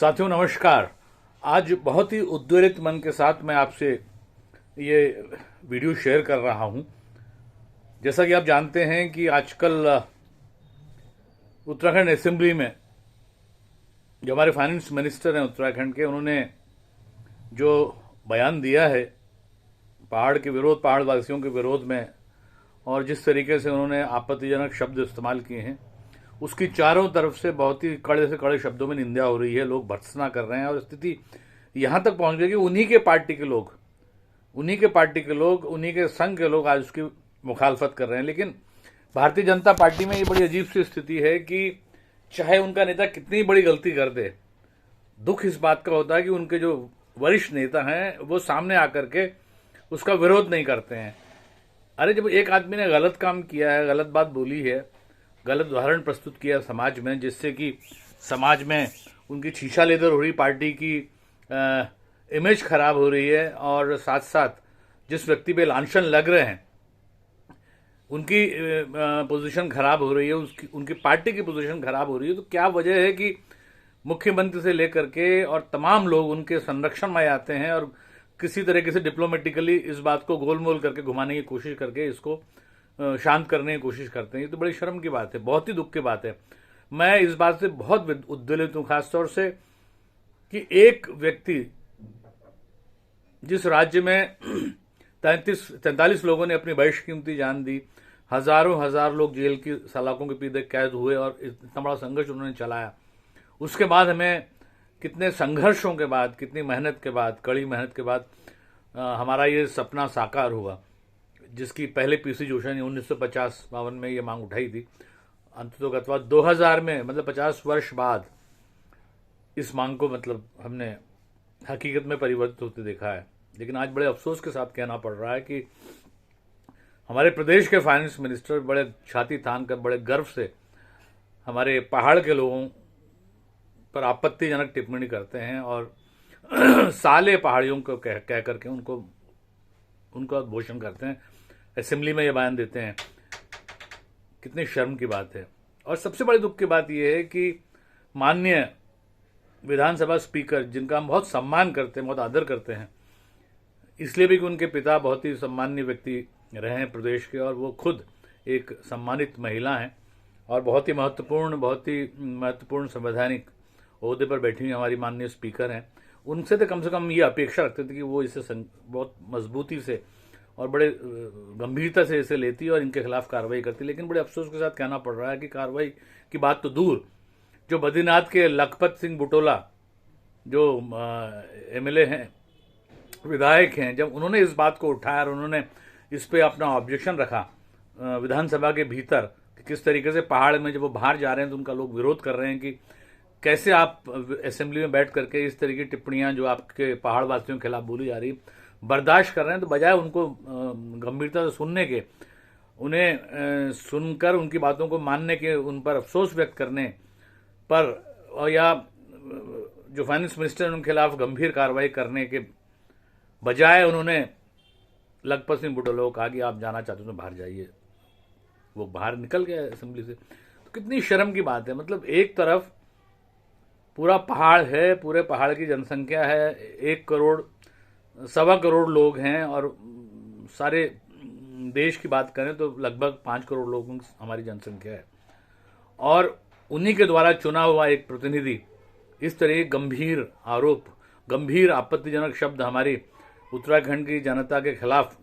साथियों नमस्कार। आज बहुत ही उद्वेलित मन के साथ मैं आपसे ये वीडियो शेयर कर रहा हूं। जैसा कि आप जानते हैं कि आजकल उत्तराखंड असेंबली में जो हमारे फाइनेंस मिनिस्टर हैं उत्तराखंड के, उन्होंने जो बयान दिया है पहाड़ के विरोध, पहाड़ वासियों के विरोध में, और जिस तरीके से उन्होंने आपत्तिजनक शब्द इस्तेमाल किए हैं, उसकी चारों तरफ से बहुत ही कड़े से कड़े शब्दों में निंदा हो रही है। लोग भर्त्सना कर रहे हैं और स्थिति यहां तक पहुंच गई कि उन्हीं के पार्टी के लोग, उन्हीं के संघ के लोग आज उसकी मुखालफत कर रहे हैं। लेकिन भारतीय जनता पार्टी में ये बड़ी अजीब सी स्थिति है कि चाहे उनका नेता कितनी बड़ी गलती कर दे, दुख इस बात का होता है कि उनके जो वरिष्ठ नेता हैं वो सामने आकर के उसका विरोध नहीं करते हैं। अरे जब एक आदमी ने गलत काम किया है, गलत बात बोली है, गलत उदाहरण प्रस्तुत किया समाज में, जिससे कि समाज में उनकी छीछा लेदर हो रही, पार्टी की इमेज खराब हो रही है, और साथ साथ जिस व्यक्ति पे लांछन लग रहे हैं उनकी पोजीशन खराब हो रही है, उनकी पार्टी की पोजीशन खराब हो रही है, तो क्या वजह है कि मुख्यमंत्री से लेकर के और तमाम लोग उनके संरक्षण में आते हैं और किसी तरीके से डिप्लोमेटिकली इस बात को गोलमोल करके घुमाने की कोशिश करके इसको शांत करने की कोशिश करते हैं। ये तो बड़ी शर्म की बात है, बहुत ही दुख की बात है। मैं इस बात से बहुत उद्वेलित हूं, खासतौर से कि एक व्यक्ति जिस राज्य में 43 लोगों ने अपनी बहिष्कीमती जान दी, हजार लोग जेल की सलाखों के पीछे कैद हुए और इतना बड़ा संघर्ष उन्होंने चलाया, उसके बाद हमें कितने संघर्षों के बाद, कितनी मेहनत के बाद, कड़ी मेहनत के बाद हमारा ये सपना साकार हुआ, जिसकी पहले पीसी जोशी ने 1950-52 में ये मांग उठाई थी। अंततोगत्वा 2000 में, मतलब 50 वर्ष बाद इस मांग को हमने हकीकत में परिवर्तित होते देखा है। लेकिन आज बड़े अफसोस के साथ कहना पड़ रहा है कि हमारे प्रदेश के फाइनेंस मिनिस्टर बड़े छाती तान कर, बड़े गर्व से हमारे पहाड़ के लोगों पर आपत्तिजनक टिप्पणी करते हैं और साले पहाड़ियों को कह करके उनका उद्घोषण करते हैं, असेंबली में ये बयान देते हैं। कितनी शर्म की बात है। और सबसे बड़ी दुख की बात यह है कि माननीय विधानसभा स्पीकर, जिनका हम बहुत सम्मान करते हैं, बहुत आदर करते हैं, इसलिए भी कि उनके पिता बहुत ही सम्मानीय व्यक्ति रहे हैं प्रदेश के, और वो खुद एक सम्मानित महिला हैं और बहुत ही महत्वपूर्ण संवैधानिक ओहदे पर बैठी हुई हमारी माननीय स्पीकर हैं। उनसे तो कम से कम ये अपेक्षा रखते थे कि वो इसे बहुत मजबूती से और बड़े गंभीरता से इसे लेती और इनके खिलाफ कार्रवाई करती। लेकिन बड़े अफसोस के साथ कहना पड़ रहा है कि कार्रवाई की बात तो दूर, जो बद्रीनाथ के लखपत सिंह बुटोला जो एमएलए हैं, विधायक हैं, जब उन्होंने इस बात को उठाया और उन्होंने इस पे अपना ऑब्जेक्शन रखा विधानसभा के भीतर कि किस तरीके से पहाड़ में जब वो बाहर जा रहे हैं तो उनका लोग विरोध कर रहे हैं कि कैसे आप असेंबली में बैठ करके इस तरह की टिप्पणियां जो आपके पहाड़ वासियों के खिलाफ बोली जा रही बर्दाश्त कर रहे हैं, तो बजाय उनको गंभीरता से सुनने के, उन्हें सुनकर उनकी बातों को मानने के, उन पर अफसोस व्यक्त करने पर, और या जो फाइनेंस मिनिस्टर उनके खिलाफ गंभीर कार्रवाई करने के बजाय उन्होंने लखपत सिंह बुटोला को कहा कि आप जाना चाहते हो तो बाहर जाइए। वो बाहर निकल गया असेंबली से। तो कितनी शर्म की बात है। मतलब एक तरफ पूरा पहाड़ है, पूरे पहाड़ की जनसंख्या है 1 करोड़, 1.25 करोड़ लोग हैं, और सारे देश की बात करें तो लगभग 5 करोड़ लोगों की हमारी जनसंख्या है, और उन्हीं के द्वारा चुना हुआ एक प्रतिनिधि इस तरह गंभीर आरोप, गंभीर आपत्तिजनक शब्द हमारी उत्तराखंड की जनता के खिलाफ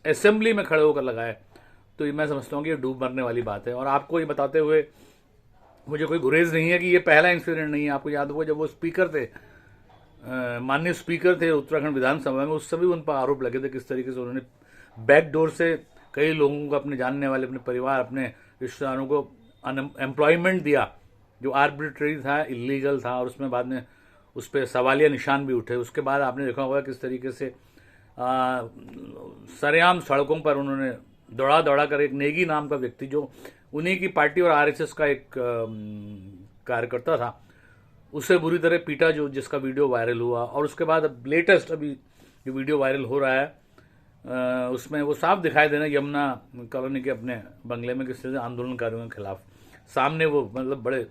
असेंबली में खड़े होकर लगाए, तो ये मैं समझता हूँ कि ये डूब मरने वाली बात है। और आपको ये बताते हुए मुझे कोई गुरेज नहीं है कि ये पहला इंसिडेंट नहीं है। आपको याद होगा जब वो स्पीकर थे, माननीय स्पीकर थे उत्तराखंड विधानसभा में, उस समय उन पर आरोप लगे थे किस तरीके से उन्होंने बैकडोर से कई लोगों को, अपने जानने वाले, अपने परिवार, अपने रिश्तेदारों को एम्प्लॉयमेंट दिया जो आर्बिट्रेरी था, इलीगल था, और उसमें बाद में उस पर सवालिया निशान भी उठे। उसके बाद आपने देखा होगा किस तरीके से सरेआम सड़कों पर उन्होंने दौड़ा कर, एक नेगी नाम का व्यक्ति जो उन्हीं की पार्टी और आरएसएस का एक कार्यकर्ता था, उसे बुरी तरह पीटा, जो जिसका वीडियो वायरल हुआ। और उसके बाद अब लेटेस्ट अभी जो वीडियो वायरल हो रहा है उसमें वो साफ दिखाई देना यमुना कॉलोनी के अपने बंगले में किस तरह आंदोलनकारियों के खिलाफ सामने वो बड़े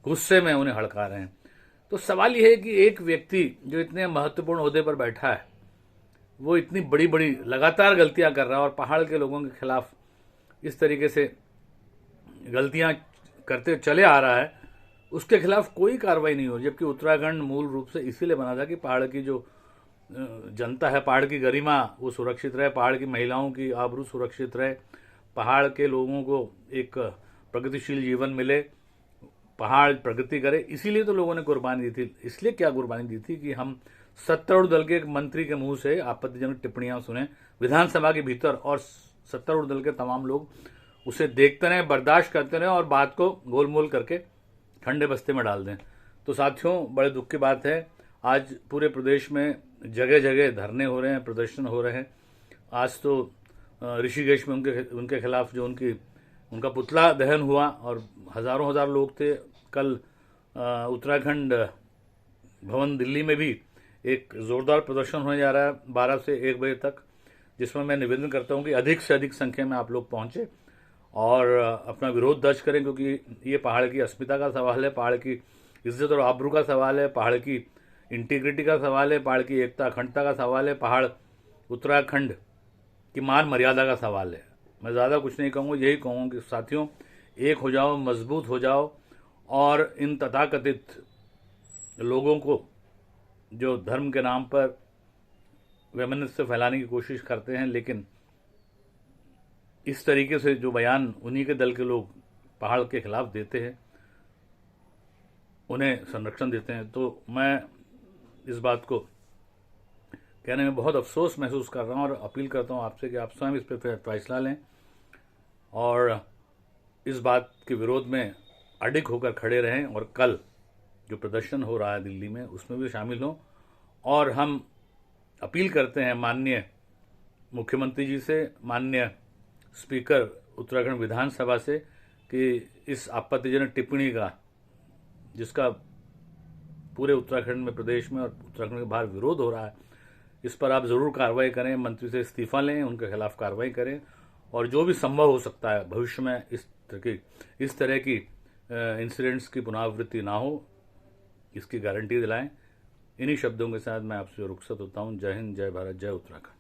गुस्से में उन्हें हड़का रहे हैं। तो सवाल यह है कि एक व्यक्ति जो इतने महत्वपूर्ण ओहदे पर बैठा है, वो इतनी बड़ी बड़ी लगातार गलतियां कर रहा है और पहाड़ के लोगों के खिलाफ इस तरीके से गलतियां करते चले आ रहा है, उसके खिलाफ कोई कार्रवाई नहीं हो। जबकि उत्तराखंड मूल रूप से इसीलिए बना था कि पहाड़ की जो जनता है, पहाड़ की गरिमा वो सुरक्षित रहे, पहाड़ की महिलाओं की आबरू सुरक्षित रहे, पहाड़ के लोगों को एक प्रगतिशील जीवन मिले, पहाड़ प्रगति करे। इसीलिए तो लोगों ने कुर्बानी दी थी। इसलिए क्या कुर्बानी दी थी कि हम सत्तारूढ़ दल के एक मंत्री के मुंह से आपत्तिजनक टिप्पणियां सुने विधानसभा के भीतर, और सत्तारूढ़ दल के तमाम लोग उसे देखते रहे, बर्दाश्त करते रहे और बात को गोलमोल करके ठंडे बस्ते में डाल दें। तो साथियों, बड़े दुख की बात है, आज पूरे प्रदेश में जगह जगह धरने हो रहे हैं, प्रदर्शन हो रहे हैं। आज तो ऋषिकेश में उनके खिलाफ जो उनका पुतला दहन हुआ और हजारों हजार लोग थे। कल उत्तराखंड भवन दिल्ली में भी एक जोरदार प्रदर्शन होने जा रहा है 12 से 1 बजे तक, जिसमें मैं निवेदन करता हूं कि अधिक से अधिक संख्या में आप लोग पहुंचे और अपना विरोध दर्ज करें, क्योंकि ये पहाड़ की अस्मिता का सवाल है, पहाड़ की इज्जत और आबरू का सवाल है, पहाड़ की इंटीग्रिटी का सवाल है, पहाड़ की एकता अखंडता का सवाल है, पहाड़ उत्तराखंड की मान मर्यादा का सवाल है। मैं ज़्यादा कुछ नहीं कहूँगा, यही कहूँगा कि साथियों, एक हो जाओ, मजबूत हो जाओ और इन तथाकथित लोगों को जो धर्म के नाम पर वैमनस्य फैलाने की कोशिश करते हैं, लेकिन इस तरीके से जो बयान उन्हीं के दल के लोग पहाड़ के खिलाफ देते हैं, उन्हें संरक्षण देते हैं, तो मैं इस बात को कहने में बहुत अफसोस महसूस कर रहा हूं और अपील करता हूं आपसे कि आप स्वयं इस पर फैसला लें और इस बात के विरोध में अडिग होकर खड़े रहें और कल जो प्रदर्शन हो रहा है दिल्ली में उसमें भी शामिल हों। और हम अपील करते हैं माननीय मुख्यमंत्री जी से, माननीय स्पीकर उत्तराखंड विधानसभा से कि इस आपत्तिजनक टिप्पणी का, जिसका पूरे उत्तराखंड में, प्रदेश में और उत्तराखंड के बाहर विरोध हो रहा है, इस पर आप ज़रूर कार्रवाई करें, मंत्री से इस्तीफा लें, उनके खिलाफ कार्रवाई करें और जो भी संभव हो सकता है भविष्य में इस तरह की इंसिडेंट्स की पुनरावृत्ति ना हो, इसकी गारंटी दिलाएं। इन्हीं शब्दों के साथ मैं आपसे रुखसत होता हूं। जय हिंद, जय भारत, जय उत्तराखंड।